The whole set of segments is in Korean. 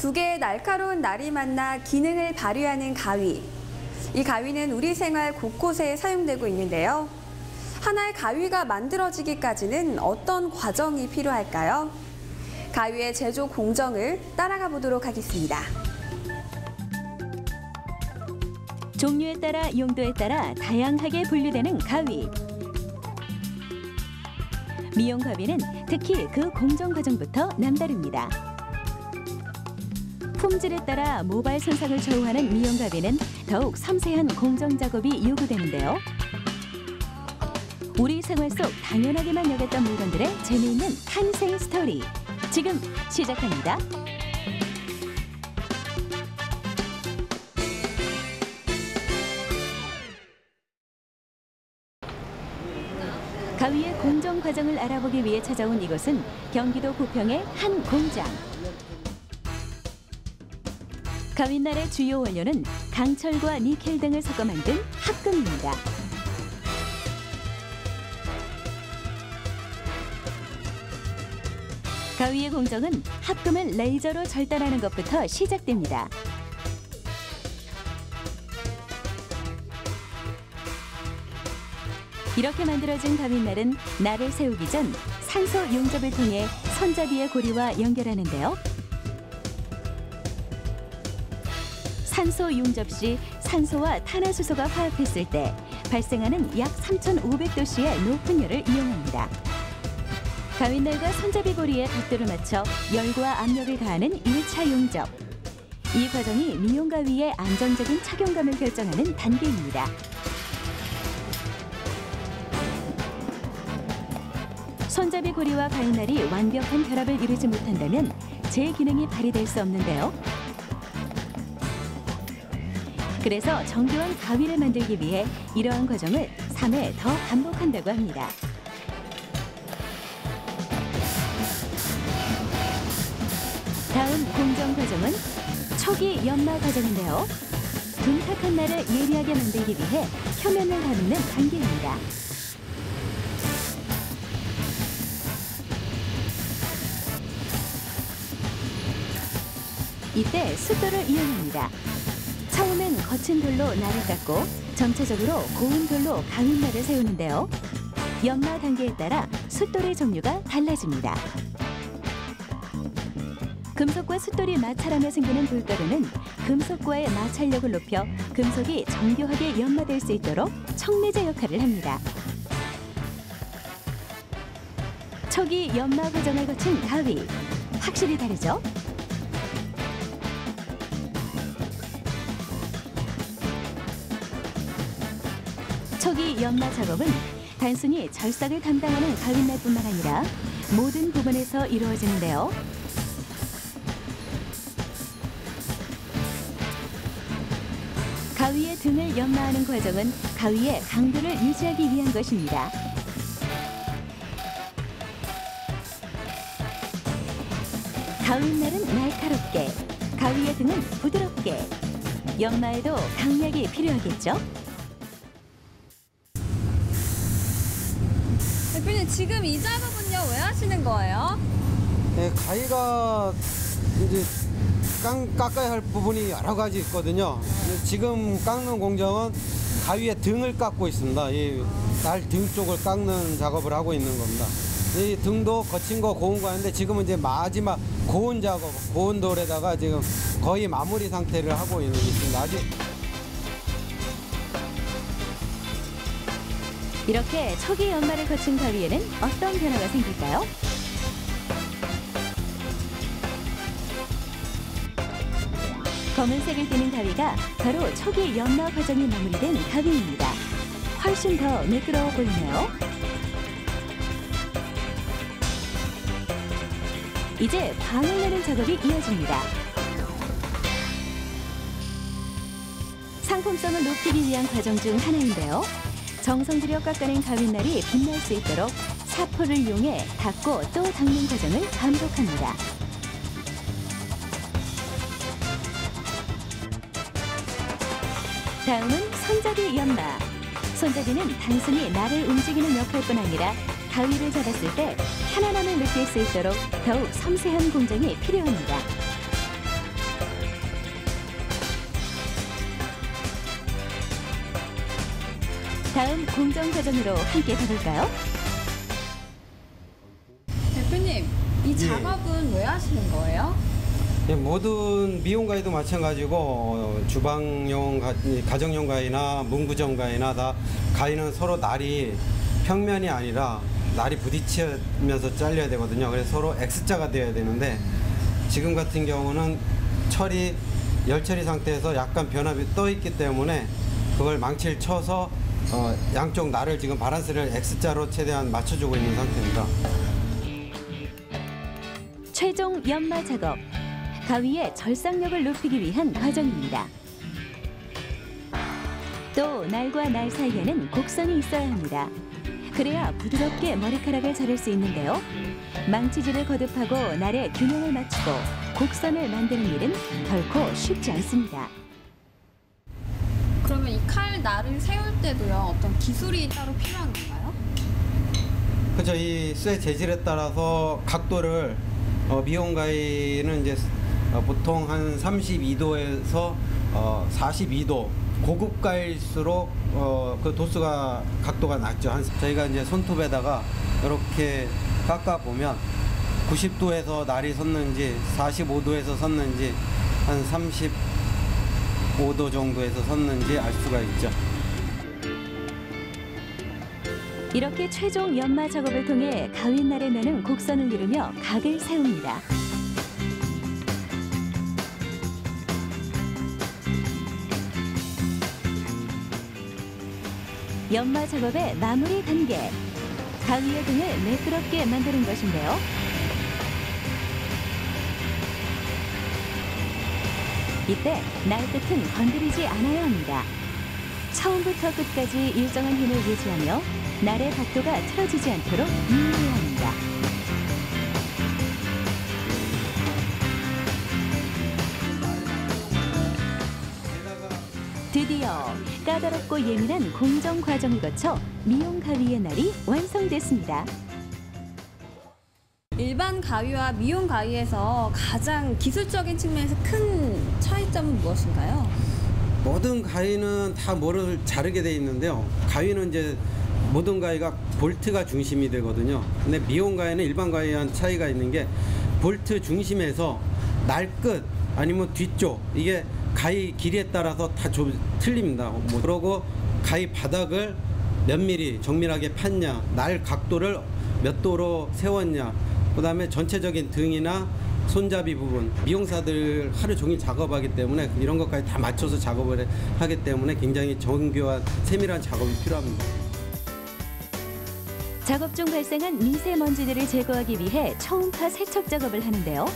두 개의 날카로운 날이 만나 기능을 발휘하는 가위. 이 가위는 우리 생활 곳곳에 사용되고 있는데요. 하나의 가위가 만들어지기까지는 어떤 과정이 필요할까요? 가위의 제조 공정을 따라가 보도록 하겠습니다. 종류에 따라 용도에 따라 다양하게 분류되는 가위. 미용 가위는 특히 그 공정 과정부터 남다릅니다. 품질에 따라 모발 손상을 저우하는 미용 가위는 더욱 섬세한 공정 작업이 요구되는데요. 우리 생활 속 당연하게만 여겼던 물건들의 재미있는 탄생 스토리. 지금 시작합니다. 가위의 공정 과정을 알아보기 위해 찾아온 이곳은 경기도 부평의 한 공장. 가위날의 주요 원료는 강철과 니켈 등을 섞어 만든 합금입니다. 가위의 공정은 합금을 레이저로 절단하는 것부터 시작됩니다. 이렇게 만들어진 가위날은 날을 세우기 전 산소 용접을 통해 손잡이의 고리와 연결하는데요. 산소 용접 시 산소와 탄화수소가 화합했을 때 발생하는 약 3,500도씨의 높은 열을 이용합니다. 가위날과 손잡이 고리에 각도를 맞춰 열과 압력을 가하는 1차 용접. 이 과정이 미용 가위의 안정적인 착용감을 결정하는 단계입니다. 손잡이 고리와 가위날이 완벽한 결합을 이루지 못한다면 제 기능이 발휘될 수 없는데요. 그래서 정교한 가위를 만들기 위해 이러한 과정을 3회 더 반복한다고 합니다. 다음 공정 과정은 초기 연마 과정인데요. 둔탁한 날을 예리하게 만들기 위해 표면을 다듬는 단계입니다. 이때 숫돌을 이용합니다. 처음엔 거친 돌로 날을 깎고 점차적으로 고운 돌로 가위날을 세우는데요. 연마 단계에 따라 숫돌의 종류가 달라집니다. 금속과 숫돌이 마찰하며 생기는 돌가루는 금속과의 마찰력을 높여 금속이 정교하게 연마될 수 있도록 촉매제 역할을 합니다. 초기 연마 과정을 거친 가위, 확실히 다르죠? 초기 연마 작업은 단순히 절삭을 담당하는 가위날뿐만 아니라 모든 부분에서 이루어지는데요. 가위의 등을 연마하는 과정은 가위의 강도를 유지하기 위한 것입니다. 가위날은 날카롭게, 가위의 등은 부드럽게. 연마에도 강약이 필요하겠죠? 대표님, 지금 이 작업은요, 왜 하시는 거예요? 네, 가위가 이제 깎아야 할 부분이 여러 가지 있거든요. 지금 깎는 공정은 가위의 등을 깎고 있습니다. 이 날 등 쪽을 깎는 작업을 하고 있는 겁니다. 이 등도 거친 거 고운 거 하는데 지금은 이제 마지막 고운 작업, 고운 돌에다가 지금 거의 마무리 상태를 하고 있습니다. 아직 이렇게 초기 연마를 거친 가위에는 어떤 변화가 생길까요? 검은색을 띠는 가위가 바로 초기 연마 과정이 마무리된 가위입니다. 훨씬 더 매끄러워 보이네요. 이제 광을 내는 작업이 이어집니다. 상품성을 높이기 위한 과정 중 하나인데요. 정성 들여 깎아낸 가위날이 빛날 수 있도록 사포를 이용해 닦고 또 닦는 과정을 반복합니다. 다음은 손잡이 연마. 손잡이는 단순히 날을 움직이는 역할뿐 아니라 가위를 잡았을 때 편안함을 느낄 수 있도록 더욱 섬세한 공정이 필요합니다. 다음 공정 과정으로 함께 가볼까요? 대표님, 이 작업은 왜 하시는 거예요? 예, 모든 미용 가위도 마찬가지고 주방용 가정용 가위나 문구점 가위나 다 가위는 서로 날이 평면이 아니라 날이 부딪히면서 잘려야 되거든요. 그래서 서로 X자가 되어야 되는데 지금 같은 경우는 열 처리 상태에서 약간 변압이 떠 있기 때문에 그걸 망치를 쳐서 양쪽 날을 지금 바란스를 X자로 최대한 맞춰주고 있는 상태입니다. 최종 연마 작업. 가위의 절삭력을 높이기 위한 과정입니다. 또 날과 날 사이에는 곡선이 있어야 합니다. 그래야 부드럽게 머리카락을 자를 수 있는데요. 망치질을 거듭하고 날의 균형을 맞추고 곡선을 만드는 일은 결코 쉽지 않습니다. 그러면 이 칼 날을 세울 때도요, 어떤 기술이 따로 필요한 건가요? 그렇죠. 이 쇠 재질에 따라서 각도를 미용 가위는 이제 보통 한 32도에서 42도 고급 가위일수록 그 도수가 각도가 낮죠. 저희가 이제 손톱에다가 이렇게 깎아 보면 90도에서 날이 섰는지 45도에서 섰는지 한 35도 정도에서 섰는지 알 수가 있죠. 이렇게 최종 연마 작업을 통해 가위날에 나는 곡선을 이루며 각을 세웁니다. 연마 작업의 마무리 단계. 가위의 등을 매끄럽게 만드는 것인데요. 이때 날 끝은 건드리지 않아야 합니다. 처음부터 끝까지 일정한 힘을 유지하며 날의 각도가 틀어지지 않도록 유의해야 합니다. 드디어 까다롭고 예민한 공정 과정을 거쳐 미용 가위의 날이 완성됐습니다. 일반 가위와 미용 가위에서 가장 기술적인 측면에서 큰 차이점은 무엇인가요? 모든 가위는 다 뭐를 자르게 돼 있는데요. 가위는 이제 모든 가위가 볼트가 중심이 되거든요. 근데 미용 가위는 일반 가위와는 차이가 있는 게 볼트 중심에서 날 끝 아니면 뒤쪽 이게 가위 길이에 따라서 다 좀 틀립니다. 그러고 가위 바닥을 몇 미리 정밀하게 팠냐, 날 각도를 몇 도로 세웠냐, 그 다음에 전체적인 등이나 손잡이 부분, 미용사들 하루 종일 작업하기 때문에 이런 것까지 다 맞춰서 작업을 하기 때문에 굉장히 정교한 세밀한 작업이 필요합니다. 작업 중 발생한 미세먼지들을 제거하기 위해 초음파 세척 작업을 하는데요.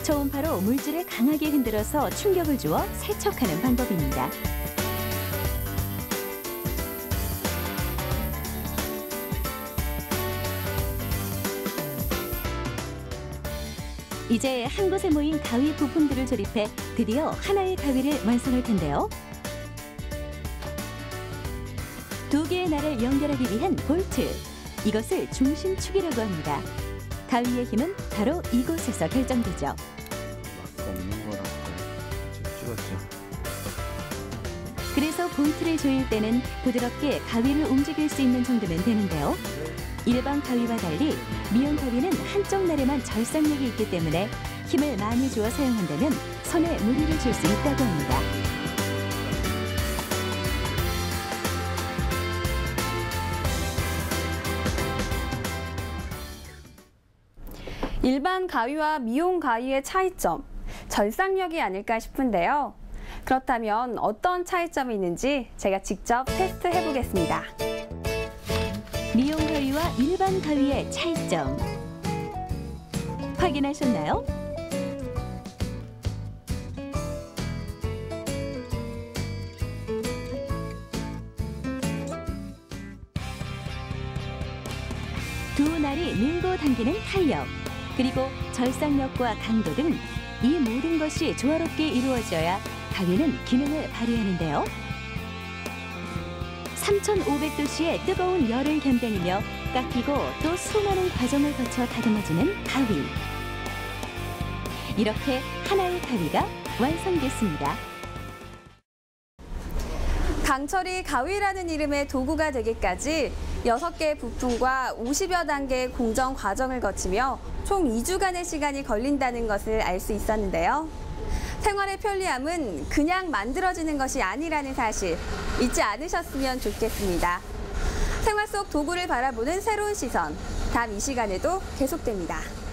초음파로 물질을 강하게 흔들어서 충격을 주어 세척하는 방법입니다. 이제 한 곳에 모인 가위 부품들을 조립해 드디어 하나의 가위를 완성할 텐데요. 두 개의 날을 연결하기 위한 볼트. 이것을 중심축이라고 합니다. 가위의 힘은 바로 이곳에서 결정되죠. 없는 거라고 찍었죠. 그래서 볼트를 조일 때는 부드럽게 가위를 움직일 수 있는 정도면 되는데요. 일반 가위와 달리 미용 가위는 한쪽 날에만 절삭력이 있기 때문에 힘을 많이 주어 사용한다면 손에 무리를 줄 수 있다고 합니다. 일반 가위와 미용 가위의 차이점, 절삭력이 아닐까 싶은데요. 그렇다면 어떤 차이점이 있는지 제가 직접 테스트해 보겠습니다. 미용 가위와 일반 가위의 차이점. 확인하셨나요? 두 날이 밀고 당기는 탄력, 그리고 절삭력과 강도 등 이 모든 것이 조화롭게 이루어져야 가위는 기능을 발휘하는데요. 3,500도씨의 뜨거운 열을 견뎌내며 깎이고 또 수많은 과정을 거쳐 다듬어지는 가위. 이렇게 하나의 가위가 완성됐습니다. 강철이 가위라는 이름의 도구가 되기까지 6개의 부품과 50여 단계의 공정 과정을 거치며 총 2주간의 시간이 걸린다는 것을 알 수 있었는데요. 생활의 편리함은 그냥 만들어지는 것이 아니라는 사실 잊지 않으셨으면 좋겠습니다. 생활 속 도구를 바라보는 새로운 시선, 다음 이 시간에도 계속됩니다.